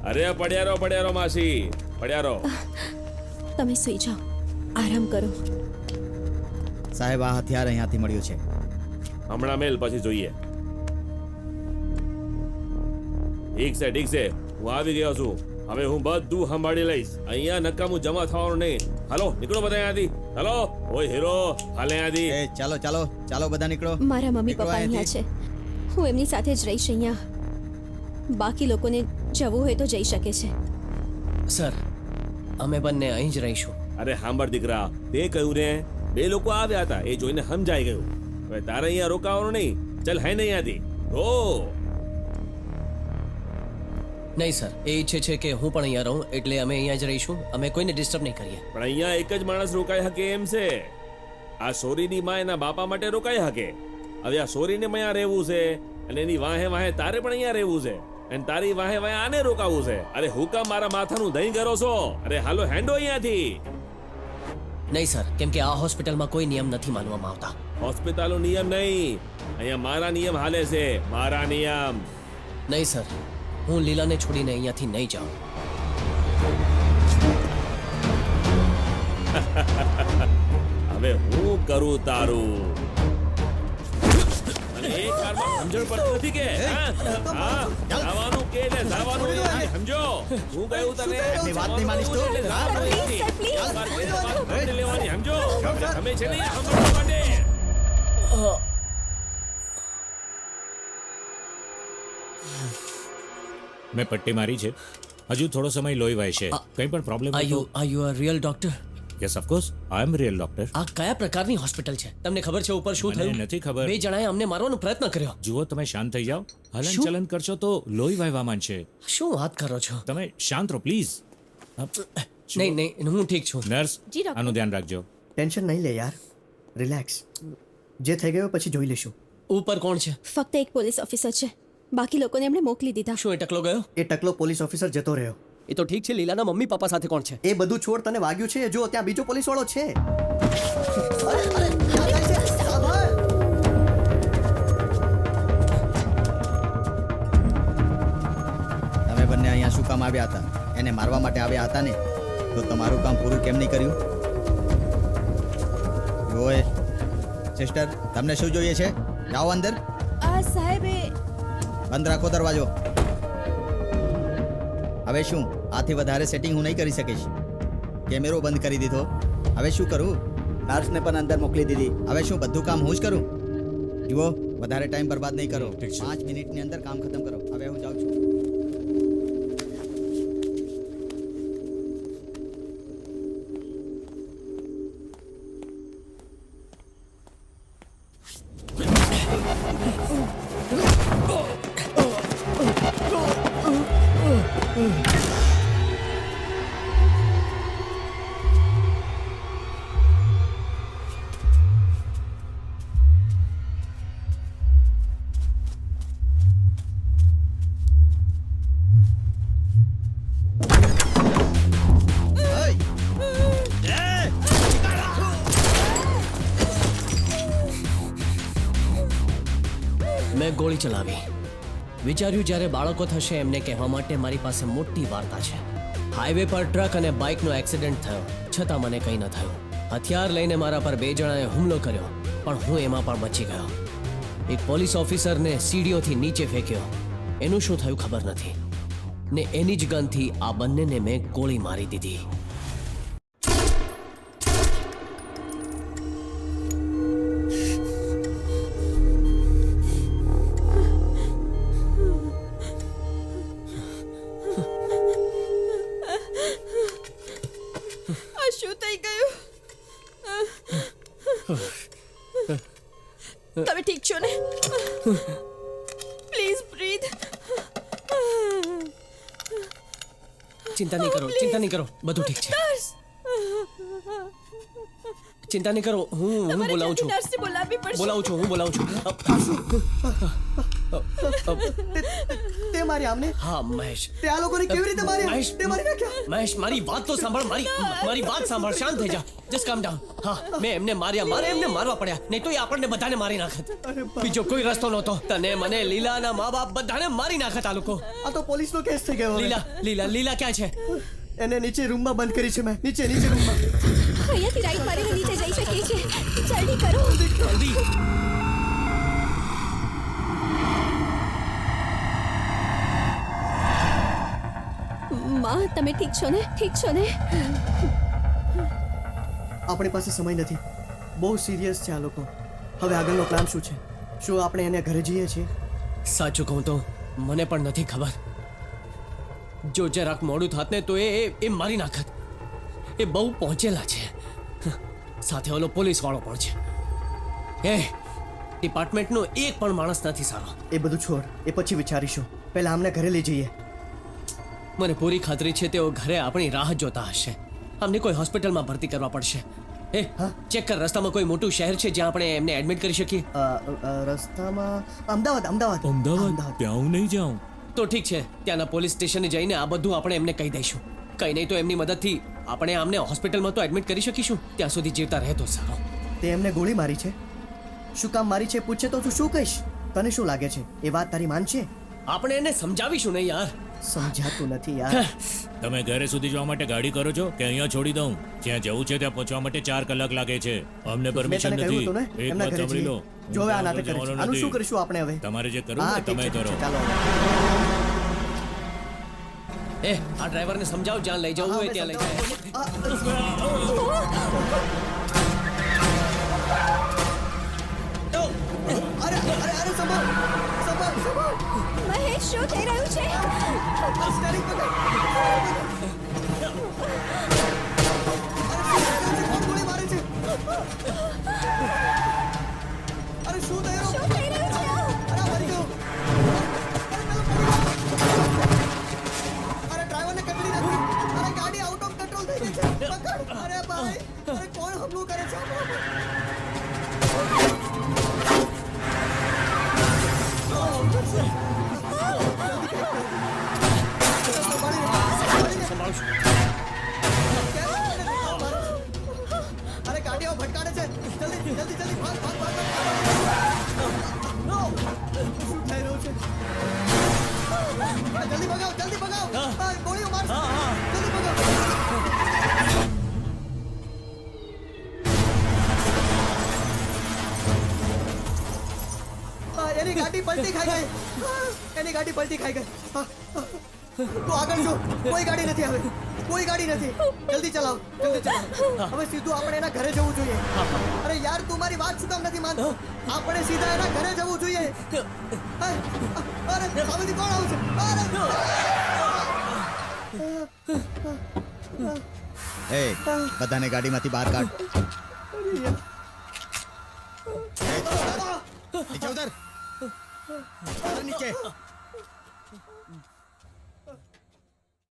અરે પડ્યા રહો માસી, પડ્યા રહો. તમે સૂઈ જાઓ, આરામ કરો. સાહેબ, આ હથિયાર અહીંયાથી મળ્યું છે. હમણાં મેલ, પછી જોઈએ. ઠીક છે, હું આવી ગયો છું. હવે હું બધું સંભાળી લઈશ. અહીંયા નકામું જમા થવાનું નહીં. હાલો નીકળો બધા અહીંયાથી. હાલો, ઓય હીરો, હાલે અહીંયાથી. એ ચાલો બધા નીકળો. મારા મમ્મી નીકળો પપ્પા અહીંયા છે. હું એમની સાથે જ રહીશ અહીંયા. બાકી લોકોને જવું હોય તો જઈ શકે છે. સર, અમે બંને અહીં જ રહીશું. અરે સાંભળ દીકરા, તે કહ્યું ને, બે લોકો આવ્યા હતા, એ જોઈને સમજાઈ ગયું. હવે તારે અહીંયા રોકાવાનું નહીં. ચાલ હે ને અહીંયાથી રો. નહીં સર, એ ઈચ્છે છે કે હું પણ અહીંયા રહું, એટલે અમે અહીંયા જ રહીશું. અમે કોઈને ડિસ્ટર્બ નહીં કરીએ. પણ અહીંયા એક જ માણસ રોકાઈ શકે એમ છે. આ સોરીની માં એના બાપા માટે રોકાઈ શકે. હવે આ સોરીને અહીંયા રહેવું છે, અને એની વાહે વાહે તારે પણ અહીંયા રહેવું છે, અને તારી વાહે વાહે આને રોકાવું છે. અરે હુકમ મારા માથાનું દહીં કરો છો? અરે હાલો હેન્ડો અહીંયાથી. નહીં સર, કેમ કે આ હોસ્પિટલમાં કોઈ નિયમ નથી માનવામાં આવતા. હોસ્પિટલનો નિયમ નહીં, અહીંયા મારા નિયમ હાલે છે, મારા નિયમ. નહીં સર, હું લીલાને છોડીને અહીંયાથી નહીં જાઉં. હવે હું કરું તારું? અને એક વારમાં સમજણ પડતી નથી કે જવાનું કે ને જવાનું નહીં, સમજો? હું કહ્યું તને એની વાત નહીં માનીશ તો? એટલે જવાનું નથી. એક વાર કહીને વાત ભરી લેવાની, સમજો? તમે છે ને સમજવા માટે. મેં પટ્ટી મારી છે. હજુ થોડો સમય લોહી વહેશે. કંઈ પણ problem are you a real doctor? Yes of course, I am real doctor. આ કયા પ્રકારની હોસ્પિટલ છે? તમને ખબર છે ઉપર શું મને થયું? નથી ખબર. બે જણાએ અમને મારવાનો પ્રયત્ન કર્યો. જુઓ, તમે શાંત થઈ જાઓ. હલન શું? ચલન કરશો તો લોહી વહેવા માંડશે. શું વાત કરો છો? તમે શાંત રહો પ્લીઝ. નહીં, હું ઠીક છું. નર્સ, જી, ડૉક્ટર. આનું ધ્યાન રાખજો. ટેન્શન નહીં લે યાર, રિલેક્સ. જે થઈ ગયું પછી જોઈ લેશું. ઉપર કોણ છે? ફક્ત એક પોલીસ ઓફિસર છે, બાકી લોકોને એમણે મોકલી દીધા. શું એ ટકલો ગયો? એ ટકલો પોલીસ ઓફિસર જતો રહ્યો. એ તો ઠીક છે, લીલાના મમ્મી પપ્પા સાથે કોણ છે? એ બધું છોડ, તને વાગ્યું છે? જો ત્યાં બીજો પોલીસ વાળો છે. તમે બંને અહીંયા શું કામ આવ્યા હતા? એને મારવા માટે આવ્યા હતા ને? તો તમારું કામ પૂરું કેમ નહીં કર્યું? ઓય સિસ્ટર, તમને શું જોઈએ છે? જાઓ અંદર. સાહેબ, બંધ રાખો દરવાજો. હવે શું, આથી વધારે સેટિંગ હું નહીં કરી શકીશ. કેમેરો બંધ કરી દીધો. હવે શું કરું? નર્સને પણ અંદર મોકલી દીધી. હવે શું બધું કામ હું જ કરું? જુઓ, વધારે ટાઈમ બરબાદ નહીં કરો. 5 મિનિટની અંદર કામ ખતમ કરો. હવે હું જાઉં છું. મેં ગોળી ચલાવી. વિચાર્યું જ્યારે બાળકો થશે એમને કહેવા માટે મારી પાસે મોટી વાર્તા છે. હાઈવે પર ટ્રક અને બાઇકનો એક્સિડન્ટ થયો, છતાં મને કંઈ ન થયું. હથિયાર લઈને મારા પર 2 જણાએ હુમલો કર્યો, પણ હું એમાં પણ બચી ગયો. એક પોલીસ ઓફિસરને સીડીઓથી નીચે ફેંક્યો. એનું શું થયું ખબર નથી, ને એની જ ગનથી આ બંનેને મેં ગોળી મારી દીધી. શું થઈ ગયું? તમે ઠીક છો ને? Please breathe. ચિંતા નહીં કરો, બધું ઠીક છે. ચિંતા નહીં કરો, હું બોલાવું છું. નર્સને બોલાવવી પડશે. બોલાવું છું. તે તે માર્યા અમને હા મહેશ તે આ લોકોને કેવી રીતે માર્યા મહેશ તે મારી નાખ્યા મહેશ મારી વાત તો સાંભળ મારી વાત સાંભળ શાંત થઈ જા જસ્ટ કામ ડાઉન હા મેં એમને માર્યા મારે એમને મારવા પડ્યા નહીં તો એ આપણને બધાને મારી નાખત બીજો કોઈ રસ્તો નહોતો તને મને લીલાના મા બાપ બધાને મારી નાખત આ લોકો આ તો પોલીસનો કેસ થઈ ગયો હવે. લીલા ક્યાં છે એને નીચે રૂમમાં બંધ કરી છે મેં નીચે રૂમમાં અહીંયાથી રાઈટ મારીને નીચે જઈ શકીએ છીએ જલ્દી કરો જલ્દી માં તમે ઠીક છો ને આપણી પાસે સમય નથી બહુ સિરિયસ છે આ લોકો હવે આગળનો પ્લાન શું છે શું આપણે એને ઘરે જઈએ છીએ સાચું કહું તો મને પણ નથી ખબર જો જરાક મોડું થાત ને તો એ મારી નાખત એ બહુ પહોંચેલા છે સાથે ઓલો પોલીસ વાળો પણ છે એ ડિપાર્ટમેન્ટનો એક પણ માણસ નથી સારો એ બધું છોડ એ પછી વિચારીશું પહેલા આમને ઘરે લઈ જઈએ મને પૂરી ખાતરી છે તેઓ ઘરે આપણી રાહ જ જોતા હશે અમને કોઈ હોસ્પિટલમાં ભરતી કરવા પડશે એ ચેક કર રસ્તામાં કોઈ મોટું શહેર છે જ્યાં આપણે એમને એડમિટ કરી શકીએ રસ્તામાં અમદાવાદ અમદાવાદ ત્યાં હું નહીં જાઉં તો ઠીક છે ત્યાંના પોલીસ સ્ટેશને જઈને આ બધું આપણે એમને કહી દઈશું કંઈ નહીં તો એમની મદદથી આપણે આમને હોસ્પિટલમાં તો એડમિટ કરી શકીશું ત્યાં સુધી જીવતા રહે તો સારો તે એમને ગોળી મારી છે શું કામ મારી છે પૂછે તો તું શું કહીશ તને શું લાગે છે એ વાત તારી માન છે આપણે એને સમજાવીશું નહીં યાર સમજાતું નથી યાર તમે ઘરે સુધી જવા માટે ગાડી કરો છો કે અહીંયા છોડી દઉં જ્યાં જવું છે ત્યાં પહોંચવા માટે 4 કલાક લાગે છે અમને મેં પરમિશન તને કહ્યું નથી હતું ને એક એમના વાત ઘરે સાંભળી જઈએ લો જો હવે આ નાટક કરે છે જવાનું આનું નથી. શું કરીશું આપણે હવે તમારે જે કરવું હા હોય ઠીક તમે છે, કરો ઠીક છે, ચાલો એ આ ડ્રાઈવરને સમજાવ જ્યાં લઈ જવું હોય ત્યાં લઈ જાય અરે સંભાળ મહેશ શું થઈ રહ્યું છે સ્ટેરિંગ પકડ કોણ ગોળી મારે છે અરે શું થયું શું થઈ રહ્યું છે અરે મરી ગયો અરે ડ્રાઈવરને કચડી નાખી અરે ગાડી આઉટ ઓફ કંટ્રોલ થઈ ગઈ છે પકડ અરે ભાઈ અરે કોણ હમલો કરે છે અરે ગાડીઓ ભટકાડે છે જલ્દી ભાગ નો શું થઈ રહ્યું છે જલ્દી ભગાવ ગોળીઓ માર જલ્દી ભગાવ એની ગાડી પલટી ખાઈ ગઈ તું આગળ જો કોઈ ગાડી નથી હવે જલ્દી ચલાવ હવે સીધું આપણે એના ઘરે જવું જોઈએ અરે યાર તું મારી વાત શું કામ નથી માનતો આપણે સીધા એના ઘરે જવું જોઈએ અરે સામેથી કોણ આવે છે એ બધાને ગાડીમાંથી બહાર કાઢ નીચે ઉતર નીચે